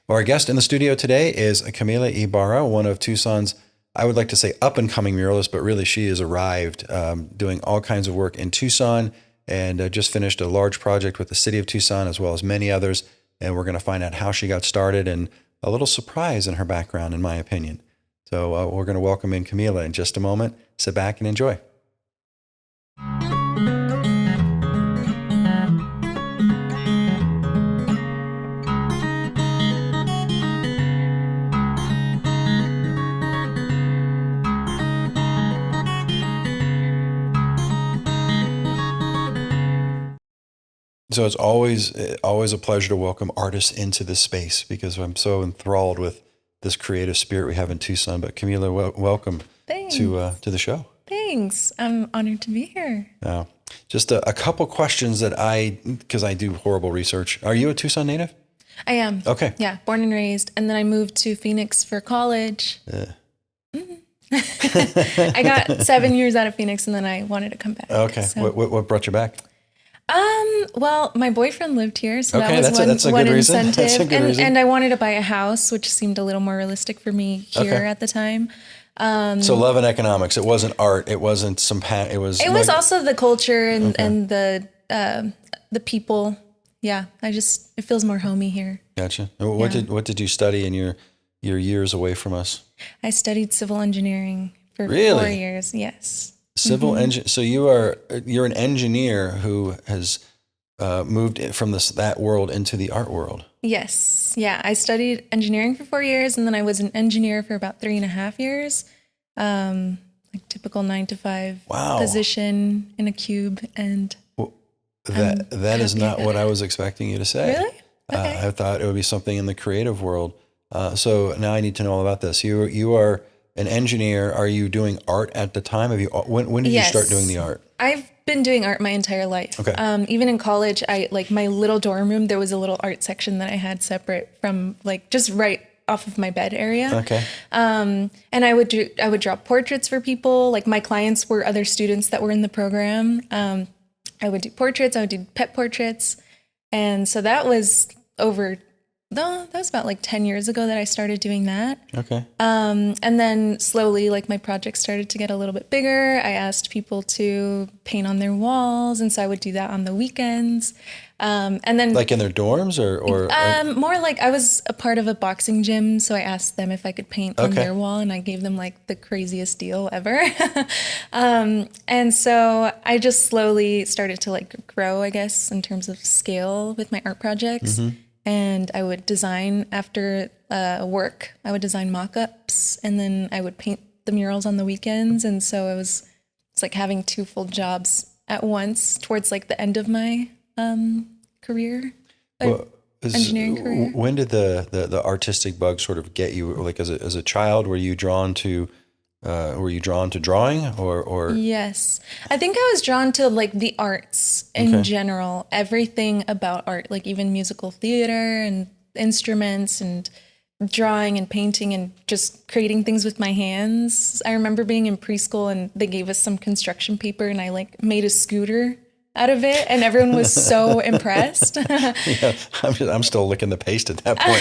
Well, our guest in the studio today is Camila Ibarra, one of Tucson's, I would like to say, up and coming muralists, but really she has arrived doing all kinds of work in Tucson and just finished a large project with the city of Tucson as well as many others. And we're going to find out how she got started and a little surprise in her background, in my opinion. So we're going to welcome in Camila in just a moment. Sit back and enjoy. So it's always a pleasure to welcome artists into this space because I'm so enthralled with this creative spirit we have in Tucson. But Camila, welcome to the show. Thanks. I'm honored to be here. Just a couple questions because I do horrible research. Are you a Tucson native? I am. Okay. Yeah, born and raised. And then I moved to Phoenix for college. I got 7 years out of Phoenix and then I wanted to come back. Okay. So. What brought you back? Well, my boyfriend lived here, so okay, that was that's a one good reason. incentive. That's a good reason. And I wanted to buy a house, which seemed a little more realistic for me here at the time. So love and economics. It wasn't art. It wasn't it was. It was also the culture and the people. Yeah, it feels more homey here. Gotcha. What did you study in your years away from us? I studied civil engineering for 4 years. Yes. Civil engine. So you're an engineer who has moved from that world into the art world. Yes. Yeah. I studied engineering for 4 years, and then I was an engineer for about 3.5 years. Like typical 9 to 5 position in a cube, and that is not what I was expecting you to say. Really? Okay. I thought it would be something in the creative world. So now I need to know all about this. You are an engineer. Are you doing art at the time? When did you start doing the art? I've been doing art my entire life. Okay. Even in college, my little dorm room, there was a little art section that I had separate from just right off of my bed area. Okay. And I would draw portraits for people. Like my clients were other students that were in the program. I would do portraits. I would do pet portraits. And so that was that was about 10 years ago that I started doing that. Okay. And then slowly, my projects started to get a little bit bigger. I asked people to paint on their walls, and so I would do that on the weekends. And then in their dorms or more like I was a part of a boxing gym, so I asked them if I could paint on their wall, and I gave them the craziest deal ever. And so I just slowly started to grow, I guess, in terms of scale with my art projects. Mm-hmm. And I would design after work. I would design mock-ups, and then I would paint the murals on the weekends. And so it's like having 2 full jobs at once towards the end of my career, engineering career. When did the artistic bug sort of get you? As a child, were you drawn to drawing or? Yes. I think I was drawn to the arts in general, everything about art, even musical theater and instruments and drawing and painting and just creating things with my hands. I remember being in preschool and they gave us some construction paper and I made a scooter out of it and everyone was so impressed. Yeah, I'm still licking the paste at that point.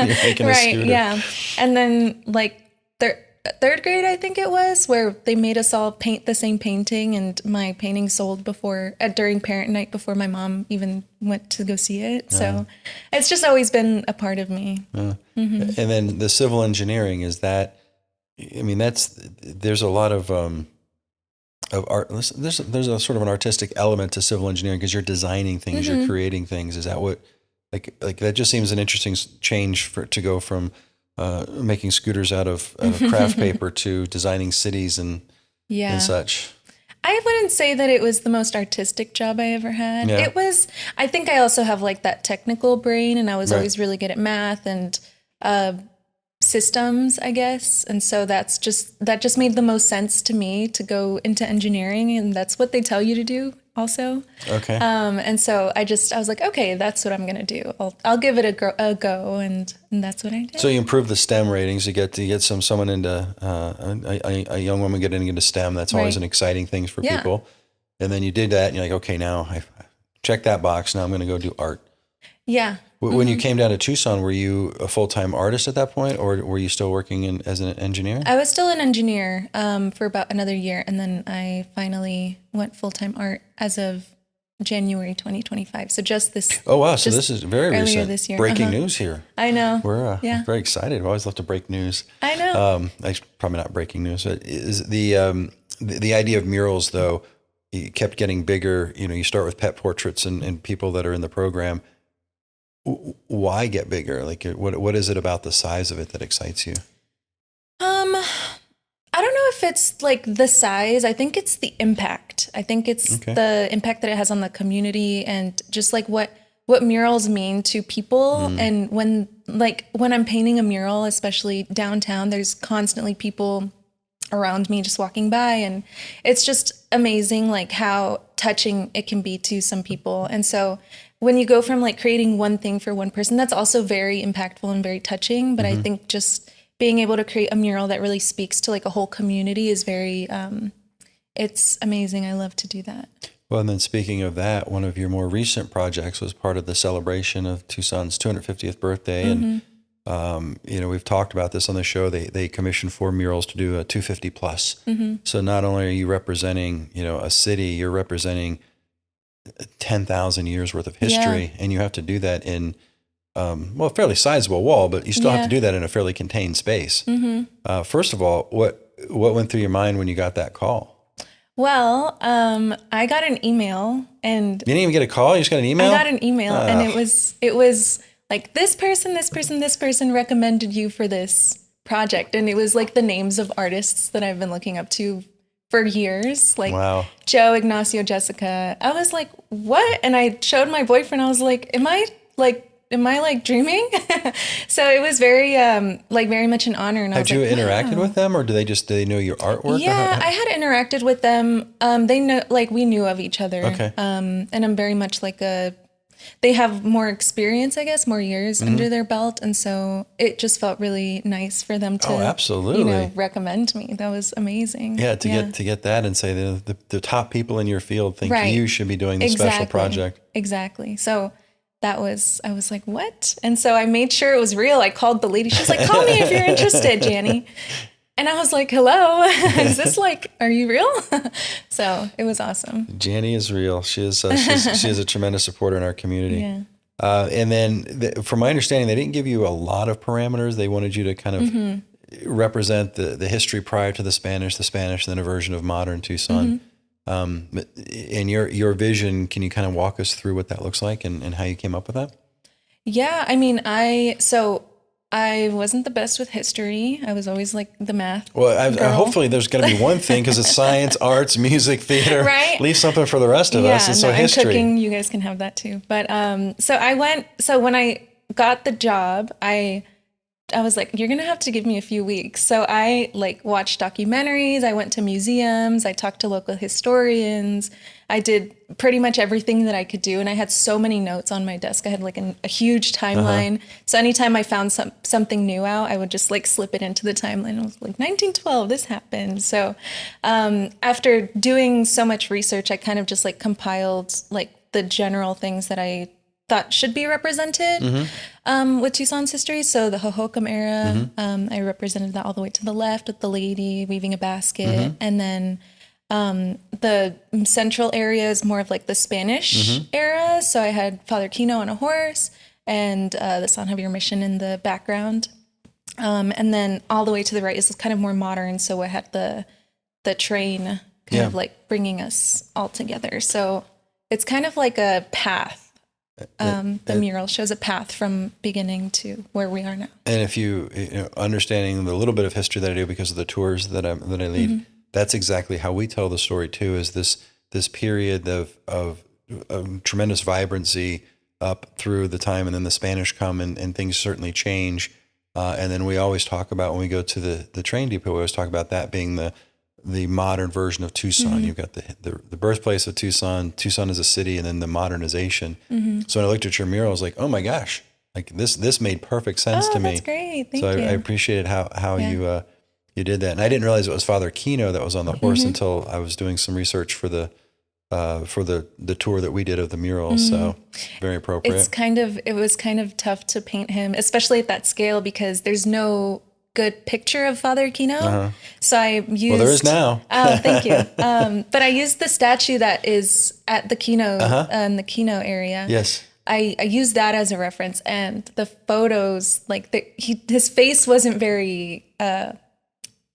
You're making a scooter. Yeah. And then third grade, I think it was, where they made us all paint the same painting, and my painting sold during parent night before my mom even went to go see it. So it's just always been a part of me. Mm-hmm. And then the civil engineering there's a lot of art. There's a sort of an artistic element to civil engineering because you're designing things, you're creating things. Is that what that just seems an interesting change to go from making scooters out of craft paper to designing cities and such. I wouldn't say that it was the most artistic job I ever had. Yeah. It was, I think I also have that technical brain, and I was always really good at math and systems, I guess. And so that just made the most sense to me to go into engineering, and that's what they tell you to do also. Okay. And so I was like, okay, that's what I'm going to do. I'll give it a go. And that's what I did. So you improve the STEM ratings. You get someone into, a young woman getting into STEM. That's always an exciting thing for people. And then you did that and you're like, okay, now I check that box. Now I'm going to go do art. Yeah. When you came down to Tucson, were you a full-time artist at that point, or were you still working as an engineer? I was still an engineer for about another year, and then I finally went full-time art as of January 2025. So just this. Oh, wow. So this is very earlier recent. this year. Breaking news here. I know. We're Yeah. very excited. We always love to break news. I know. Probably not breaking news. But is the idea of murals, though, it kept getting bigger. You know, you start with pet portraits and people that are in the program. Why get bigger? Like, what is it about the size of it that excites you? I don't know if it's like the size. I think it's the impact. I think it's the impact that it has on the community and just like what murals mean to people. And when I'm painting a mural, especially downtown, there's constantly people around me just walking by, and it's just amazing like how touching it can be to some people. And so when you go from like creating one thing for one person, that's also very impactful and very touching. But I think just being able to create a mural that really speaks to like a whole community is very, it's amazing. I love to do that. Well, and then speaking of that, one of your more recent projects was part of the celebration of Tucson's 250th birthday. And, you know, we've talked about this on the show. They commissioned 4 murals to do a 250 plus. So not only are you representing, you know, a city, you're representing 10,000 years worth of history, and you have to do that in, a fairly sizable wall, but you still have to do that in a fairly contained space. First of all, what went through your mind when you got that call? Well, I got an email, and you didn't even get a call. You just got an email. I got an email, and it was like this person recommended you for this project, and it was like the names of artists that I've been looking up to for years, like Joe, Ignacio, Jessica. I was like, what? And I showed my boyfriend. I was like, am I dreaming? So it was very, very much an honor. And had you interacted with them, or do they know your artwork? Yeah, I had interacted with them. They know, like we knew of each other. Okay. And I'm very much like they have more experience, I guess, more years under their belt. And so it just felt really nice for them to, absolutely, recommend me. That was amazing. Yeah. To get that and say the top people in your field think you should be doing this special project. Exactly. So I was like, what? And so I made sure it was real. I called the lady. She's like, call me if you're interested, Janny. And I was like, hello, is this like, are you real? So it was awesome. Janny is real. She is a tremendous supporter in our community. Yeah. And then from my understanding, they didn't give you a lot of parameters. They wanted you to kind of represent the history prior to the Spanish, and then a version of modern Tucson. In your vision, can you kind of walk us through what that looks like and how you came up with that? Yeah, I mean, I wasn't the best with history. I was always like the math. Well, hopefully there's going to be one thing, because it's science, arts, music, theater. Right? Leave something for the rest of us. And so history. And cooking, you guys can have that too. But so when I got the job, I was like, you're going to have to give me a few weeks. So I watched documentaries. I went to museums. I talked to local historians. I did pretty much everything that I could do. And I had so many notes on my desk. I had a huge timeline. So anytime I found something new out, I would just slip it into the timeline. I was like, 1912, this happened. So after doing so much research, I kind of just compiled the general things that I thought should be represented with Tucson's history. So the Hohokam era, I represented that all the way to the left with the lady weaving a basket. And then the central area is more of the Spanish era. So I had Father Kino on a horse and the San Javier Mission in the background. And then all the way to the right is kind of more modern. So I had the train kind of bringing us all together. So it's kind of like a path. The mural shows a path from beginning to where we are now. And if you understanding the little bit of history that I do because of the tours that I lead, that's exactly how we tell the story too. Is this period of tremendous vibrancy up through the time, and then the Spanish come and things certainly change. And then we always talk about, when we go to the train depot, we always talk about that being the modern version of Tucson. You've got the birthplace of Tucson as a city, and then the modernization. So when I looked at your mural, I was like, oh my gosh, this made perfect sense to me. That's great. Thank you. I appreciated how you did that. And I didn't realize it was Father Kino that was on the horse until I was doing some research for the for the tour that we did of the murals. So very appropriate. It was kind of tough to paint him, especially at that scale, because there's no good picture of Father Kino. So I used. Well, there is now. Oh, thank you. But I used the statue that is at the Kino, in the Kino area. Yes. I used that as a reference, and the photos, like his face wasn't very.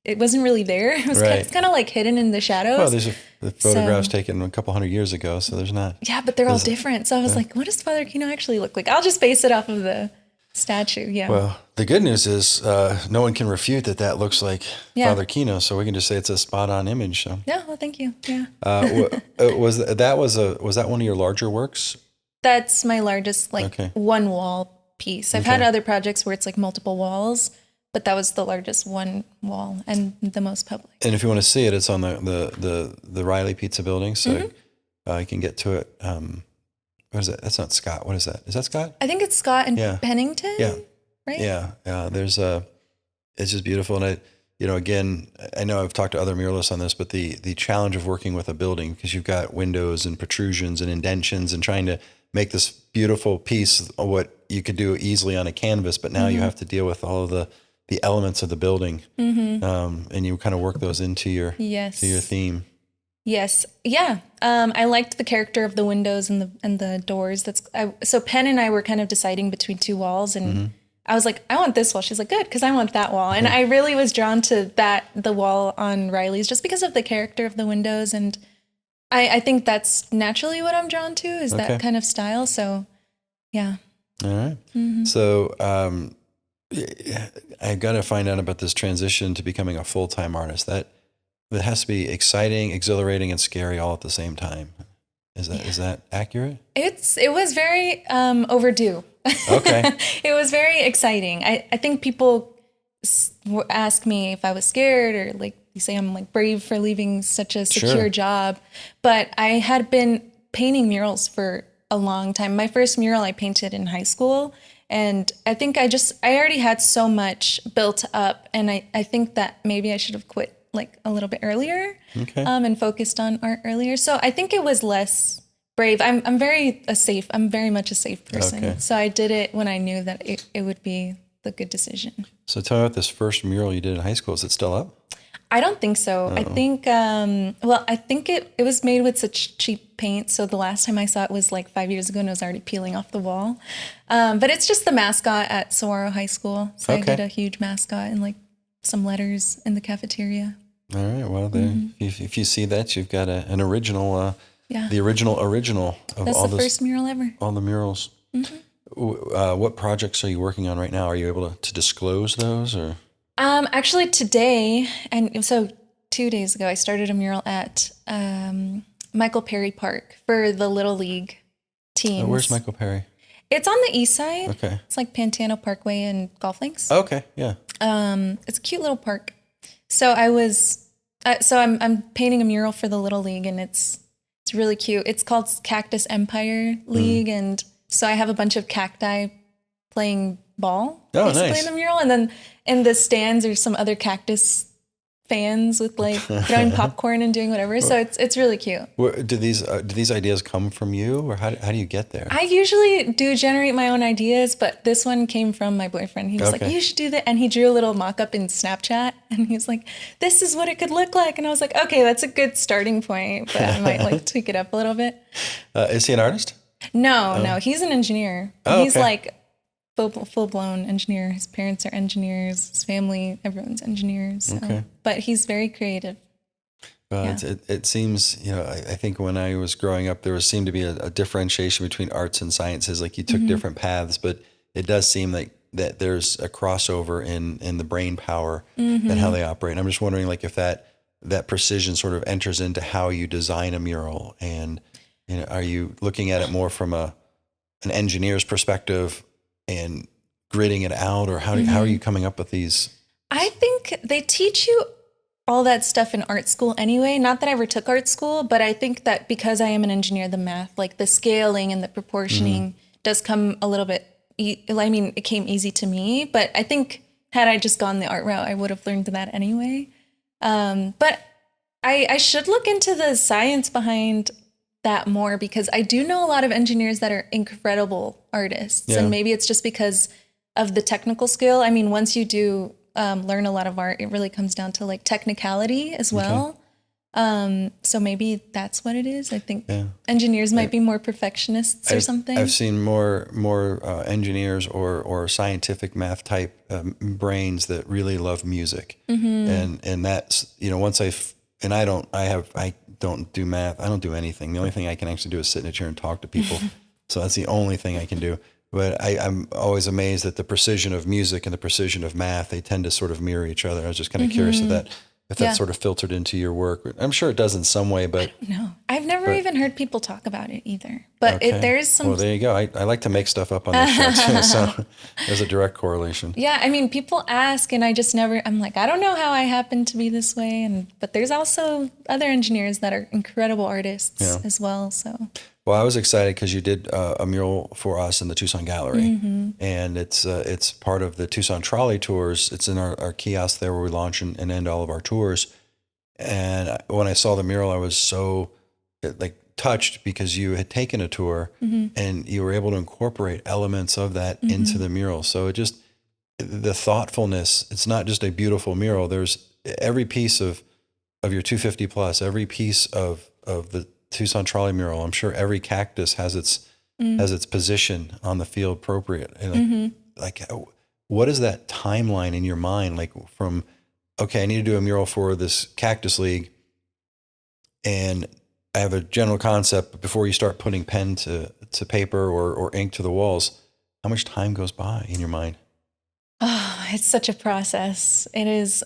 It wasn't really there. It was Right. kind of like hidden in the shadows. Well, there's the photographs taken a couple hundred years ago, so there's not. Yeah, but they're all different. So I was like, what does Father Kino actually look like? I'll just base it off of the statue. Yeah. Well, the good news is no one can refute that looks like Father Kino, so we can just say it's a spot on image. So. Yeah. Well, thank you. Yeah. Was that one of your larger works? That's my largest, one wall piece. I've had other projects where it's like multiple walls, but that was the largest one wall and the most public. And if you want to see it, it's on the Riley Pizza building, so you can get to it. What is it? That's not Scott. What is that? Is that Scott? I think it's Scott and Pennington. Yeah. Right? Yeah. It's just beautiful. And again, I know I've talked to other muralists on this, but the challenge of working with a building, because you've got windows and protrusions and indentions and trying to make this beautiful piece of what you could do easily on a canvas, but now you have to deal with all of the elements of the building, and you kind of work those into your theme. Yes, yeah. I liked the character of the windows and the doors. So Penn and I were kind of deciding between two walls, and I was like, I want this wall. She's like, good, because I want that wall. And I really was drawn to the wall on Riley's just because of the character of the windows, and I think that's naturally what I'm drawn to is that kind of style. So, yeah. All right. So I got to find out about this transition to becoming a full-time artist. That has to be exciting, exhilarating, and scary all at the same time. Is that accurate? It was very overdue. Okay. It was very exciting. I think people ask me if I was scared, or like you say I'm like brave for leaving such a secure job. But I had been painting murals for a long time. My first mural I painted in high school. And I think I already had so much built up. And I think that maybe I should have quit like a little bit earlier, and focused on art earlier. So I think it was less brave. I'm very much a safe person. Okay. So I did it when I knew that it would be the good decision. So tell me about this first mural you did in high school. Is it still up? I don't think so. Uh-oh. I think, I think it was made with such cheap paint. So the last time I saw it was like 5 years ago, and it was already peeling off the wall. But it's just the mascot at Saguaro High School. So I did a huge mascot and like some letters in the cafeteria. All right. Well, if you see that, you've got an original, the original of That's the first mural ever. All the murals. Mm-hmm. What projects are you working on right now? Are you able to disclose those, or? Actually today, and so 2 days ago, I started a mural at Michael Perry Park for the Little League teams. Where's Michael Perry? It's on the east side. Okay. It's like Pantano Parkway and golf links. Okay, yeah. It's a cute little park. So I'm painting a mural for the Little League, and it's really cute. It's called Cactus Empire League, and so I have a bunch of cacti playing ball basically in the mural, and then in the stands there's some other cactus fans with like throwing popcorn and doing whatever. So it's really cute. Do these ideas come from you, or how do you get there? I usually do generate my own ideas, but this one came from my boyfriend. He was like, you should do that. And he drew a little mock-up in Snapchat, and he was like, this is what it could look like. And I was like, okay, that's a good starting point, but I might like tweak it up a little bit. Is he an artist? No, he's an engineer. He's like full-blown engineer. His parents are engineers. His family, everyone's engineers. So. But he's very creative. Well, it seems, I think when I was growing up, there seemed to be a differentiation between arts and sciences. Like you took different paths, but it does seem like that there's a crossover in the brain power and how they operate. And I'm just wondering, like, if that precision sort of enters into how you design a mural, and are you looking at it more from an engineer's perspective and gridding it out, or how are you coming up with these? I think they teach you all that stuff in art school anyway. Not that I ever took art school, but I think that because I am an engineer, the math, like the scaling and the proportioning does come a little bit, it came easy to me, but I think had I just gone the art route, I would have learned that anyway. But I should look into the science behind that more, because I do know a lot of engineers that are incredible artists. Yeah. And maybe it's just because of the technical skill. I mean, once you do learn a lot of art, it really comes down to like technicality as well. So maybe that's what it is. I think engineers might be more perfectionists or something. I've seen more engineers or scientific math type brains that really love music, and that's, you know, once I don't do math. I don't do anything. The only thing I can actually do is sit in a chair and talk to people. So that's the only thing I can do. But I'm always amazed at the precision of music and the precision of math. They tend to sort of mirror each other. I was just kind of curious if that sort of filtered into your work. I'm sure it does in some way, but no, I've never even heard people talk about it either. But there is some. Well, there you go. I like to make stuff up on this show too, so there's a direct correlation. Yeah, I mean, people ask, and I just never. I'm like, I don't know how I happen to be this way, but there's also other engineers that are incredible artists as well. So. Well, I was excited because you did a mural for us in the Tucson Gallery, and it's part of the Tucson Trolley Tours. It's in our kiosk there where we launch and end all of our tours. And when I saw the mural, I was so touched because you had taken a tour and you were able to incorporate elements of that into the mural. So it just, the thoughtfulness, it's not just a beautiful mural. There's every piece of your 250 plus, every piece of the Tucson trolley mural. I'm sure every cactus has its position on the field appropriate. And what is that timeline in your mind? Like from, okay, I need to do a mural for this cactus league, and I have a general concept, but before you start putting pen to paper or ink to the walls, how much time goes by in your mind? Oh, it's such a process. It is.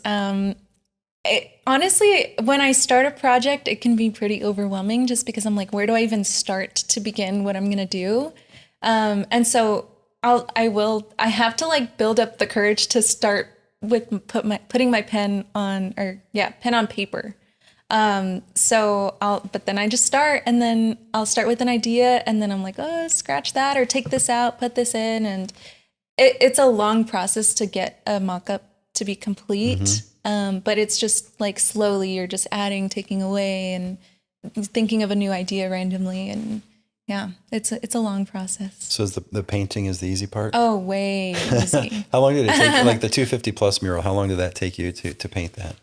Honestly, when I start a project, it can be pretty overwhelming just because I'm like, where do I even start to begin what I'm going to do? And so I have to like build up the courage to start with putting my pen on paper. But then I just start, and then I'll start with an idea, and then I'm like, oh, scratch that, or take this out, put this in. And it's a long process to get a mock-up to be complete. But it's just like slowly you're just adding, taking away, and thinking of a new idea randomly. And yeah, it's a long process. So the painting is the easy part? Oh, way easy. How long did it take, like the 250 plus mural, how long did that take you to paint that?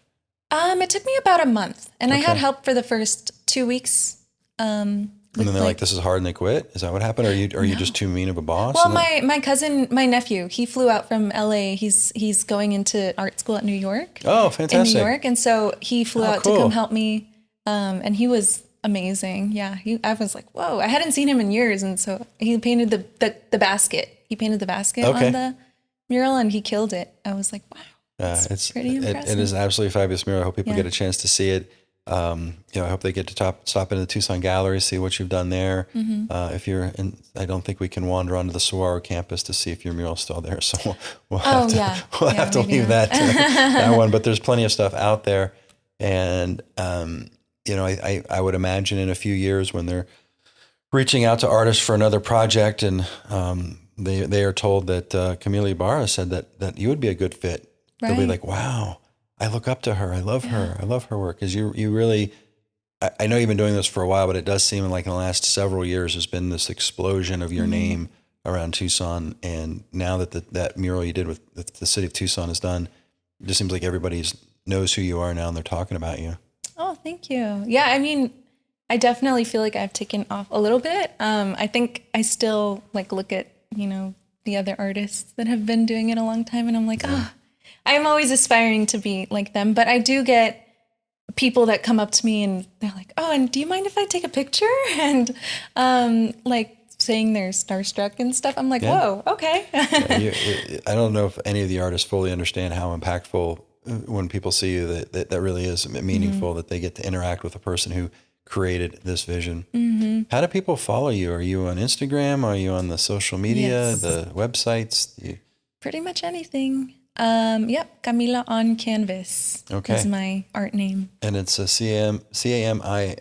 It took me about a month, and I had help for the first 2 weeks. And then they're like, this is hard, and they quit? Is that what happened? Or are you just too mean of a boss? Well, my nephew, he flew out from LA. He's going into art school at New York. Oh, fantastic. In New York. And so he flew out to come help me. And he was amazing. Yeah. I was like, whoa, I hadn't seen him in years. And so he painted the basket. He painted the basket on the mural, and he killed it. I was like, wow. It's pretty impressive. It is an absolutely fabulous mural. I hope people get a chance to see it. I hope they get to stop into the Tucson Gallery, see what you've done there. If you're in, I don't think we can wander onto the Saguaro campus to see if your mural's still there. So we'll have to leave that one. But there's plenty of stuff out there. And, I would imagine in a few years when they're reaching out to artists for another project, and they are told that Camila Ibarra said that you would be a good fit. They'll be like, wow, I look up to her. I love her. I love her work. Because you really, I know you've been doing this for a while, but it does seem like in the last several years there's been this explosion of your name around Tucson. And now that that mural you did with the city of Tucson is done, it just seems like everybody knows who you are now, and they're talking about you. Oh, thank you. Yeah, I mean, I definitely feel like I've taken off a little bit. I think I still look at, the other artists that have been doing it a long time, and I'm like, I'm always aspiring to be like them. But I do get people that come up to me and they're like, oh, and do you mind if I take a picture? And saying they're starstruck and stuff. I'm like, whoa, okay. I don't know if any of the artists fully understand how impactful when people see you that really is meaningful, that they get to interact with a person who created this vision. How do people follow you? Are you on Instagram? Are you on the social media, the websites? Pretty much anything. Camila on Canvas is my art name. And it's a CAMILA.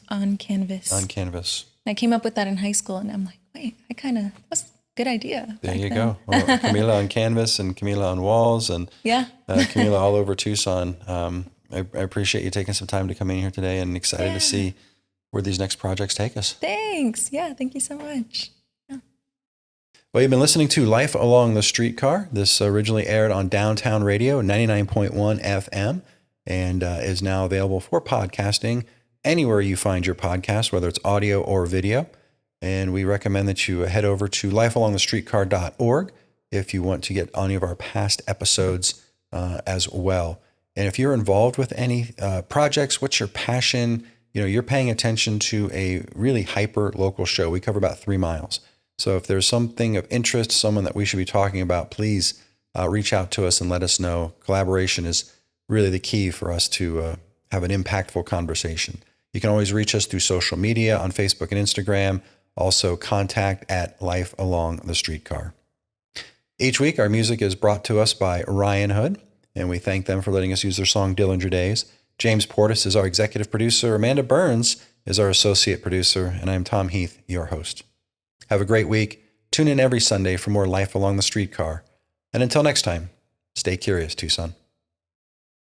On Canvas. On Canvas. I came up with that in high school, and I'm like, wait, that's a good idea. There you go. Well, Camila on Canvas and Camila on walls, and Camila all over Tucson. I appreciate you taking some time to come in here today, and excited to see where these next projects take us. Thanks. Yeah, thank you so much. Well, you've been listening to Life Along the Streetcar. This originally aired on Downtown Radio, 99.1 FM, and is now available for podcasting anywhere you find your podcast, whether it's audio or video. And we recommend that you head over to lifealongthestreetcar.org if you want to get any of our past episodes as well. And if you're involved with any projects, what's your passion? You're paying attention to a really hyper local show. We cover about 3 miles. So if there's something of interest, someone that we should be talking about, please reach out to us and let us know. Collaboration is really the key for us to have an impactful conversation. You can always reach us through social media on Facebook and Instagram. Also contact at Life Along the Streetcar. Each week, our music is brought to us by Ryan Hood, and we thank them for letting us use their song Dillinger Days. James Portis is our executive producer. Amanda Burns is our associate producer, and I'm Tom Heath, your host. Have a great week. Tune in every Sunday for more Life Along the Streetcar. And until next time, stay curious, Tucson.